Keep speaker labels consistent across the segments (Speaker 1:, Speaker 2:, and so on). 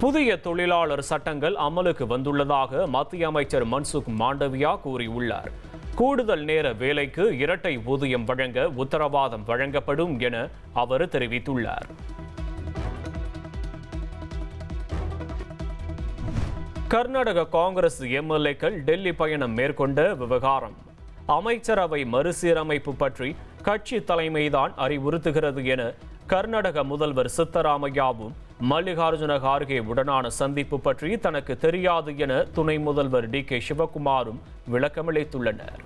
Speaker 1: புதிய தொழிலாளர் சட்டங்கள் அமலுக்கு வந்துள்ளதாக மத்திய அமைச்சர் மன்சுக் மாண்டவியா கூறியுள்ளார். கூடுதல் நேர வேலைக்கு இரட்டை ஊதியம் வழங்க உத்தரவாதம் வழங்கப்படும் என அவர் தெரிவித்துள்ளார். கர்நாடக காங்கிரஸ் எம்எல்ஏக்கள் டெல்லி பயணம் மேற்கொண்ட விவகாரம். அமைச்சரவை மறுசீரமைப்பு பற்றி கட்சி தலைமைதான் அறிவுறுத்துகிறது என கர்நாடக முதல்வர் சித்தராமையாவும் மல்லிகார்ஜுன கார்கே உடனான சந்திப்பு பற்றி தனக்கு தெரியாது என துணை முதல்வர் டி.கே. சிவகுமாரும் விளக்கமளித்துள்ளனர்.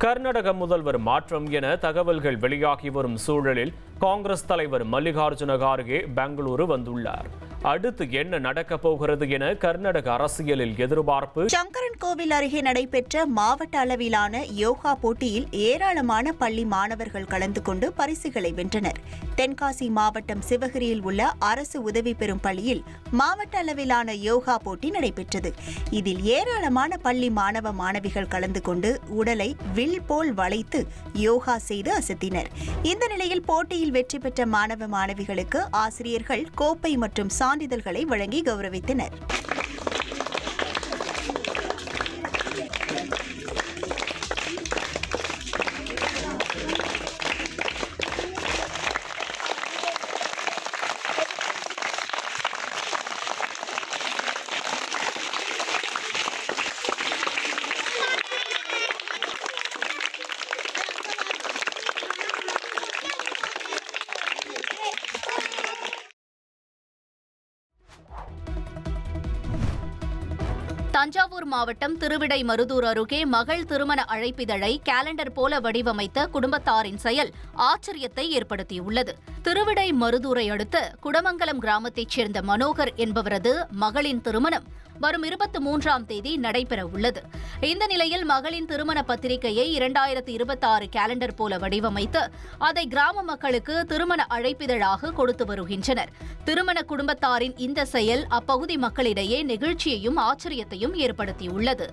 Speaker 1: கர்நாடக முதல்வர் மாற்றம் என தகவல்கள் வெளியாகி வரும் சூழலில் காங்கிரஸ் தலைவர் மல்லிகார்ஜுன கார்கே பெங்களூரு வந்துள்ளார். அடுத்து என்ன நடக்கப் போகிறது என கர்நாடக அரசியலில் எதிர்பார்ப்பு.
Speaker 2: சங்கரன் கோவில் அருகே நடைபெற்ற மாவட்ட அளவிலான யோகா போட்டியில் ஏராளமான பள்ளி மாணவர்கள் கலந்து கொண்டு பரிசுகளை வென்றனர். தென்காசி மாவட்டம் சிவகிரியில் உள்ள அரசு உதவி பெறும் பள்ளியில் மாவட்ட அளவிலான யோகா போட்டி நடைபெற்றது. இதில் ஏராளமான பள்ளி மாணவ மாணவிகள் கலந்து கொண்டு உடலை வில் போல் வளைத்து யோகா செய்து அசத்தினர். இந்த நிலையில் போட்டியில் வெற்றி பெற்ற மாணவ மாணவிகளுக்கு ஆசிரியர்கள் கோப்பை மற்றும் சான்றிதழ்களை வழங்கி கௌரவித்தனர்.
Speaker 3: தஞ்சாவூர் மாவட்டம் திருவிடைமருதூர் அருகே மகள் திருமண அழைப்பிதழை கேலண்டர் போல வடிவமைத்த குடும்பத்தாரின் செயல் ஆச்சரியத்தை ஏற்படுத்தியுள்ளது. திருவிடைமருதூரை அடுத்த குடமங்கலம் கிராமத்தைச் சேர்ந்த மனோகர் என்பவரது மகளின் திருமணம் வரும் 23ஆம் தேதி நடைபெற உள்ளது. இந்த நிலையில் மகளின் திருமண பத்திரிகையை 2026 கேலண்டர் போல வடிவமைத்து அதை கிராம மக்களுக்கு திருமண அழைப்பிதழாக கொடுத்து வருகின்றனர். திருமண குடும்பத்தாரின் இந்த செயல் அப்பகுதி மக்களிடையே நெகிழ்ச்சியையும் ஆச்சரியத்தையும் ஏற்படுத்தியுள்ளது.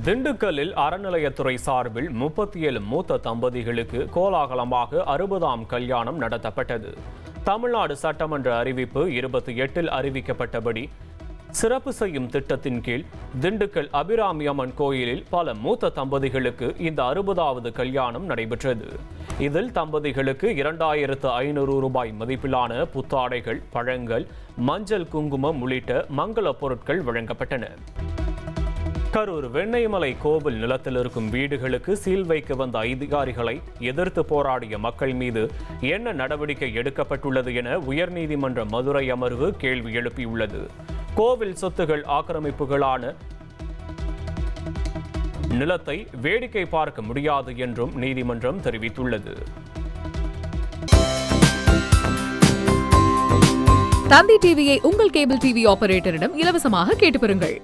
Speaker 1: திண்டுக்கல்லில் அறநிலையத்துறை சார்பில் 37 மூத்த தம்பதிகளுக்கு கோலாகலமாக 60ஆம் கல்யாணம் நடத்தப்பட்டது. தமிழ்நாடு சட்டமன்ற அறிவிப்பு 28இல் அறிவிக்கப்பட்டபடி சிறப்பு செய்யும் திட்டத்தின் கீழ் திண்டுக்கல் அபிராமி அம்மன் கோயிலில் பல மூத்த தம்பதிகளுக்கு இந்த 60வது கல்யாணம் நடைபெற்றது. இதில் தம்பதிகளுக்கு 2500 ரூபாய் மதிப்பிலான புத்தாடைகள், பழங்கள், மஞ்சள், குங்குமம் உள்ளிட்ட மங்கள பொருட்கள் வழங்கப்பட்டன. கரூர் வெண்ணெய்மலை கோவில் நிலத்தில் இருக்கும் வீடுகளுக்கு சீல் வைக்க வந்த அதிகாரிகளை எதிர்த்து போராடிய மக்கள் மீது என்ன நடவடிக்கை எடுக்கப்பட்டுள்ளது என உயர்நீதிமன்ற மதுரை அமர்வு கேள்வி எழுப்பியுள்ளது. கோவில் சொத்துகள் ஆக்கிரமிப்புகளான நிலத்தை வேடிக்கை பார்க்க முடியாது என்றும் நீதிமன்றம் தெரிவித்துள்ளது.
Speaker 4: தந்தி டிவியை உங்கள் கேபிள் டிவி ஆபரேட்டரிடம் இலவசமாக கேட்டு பெறுங்கள்.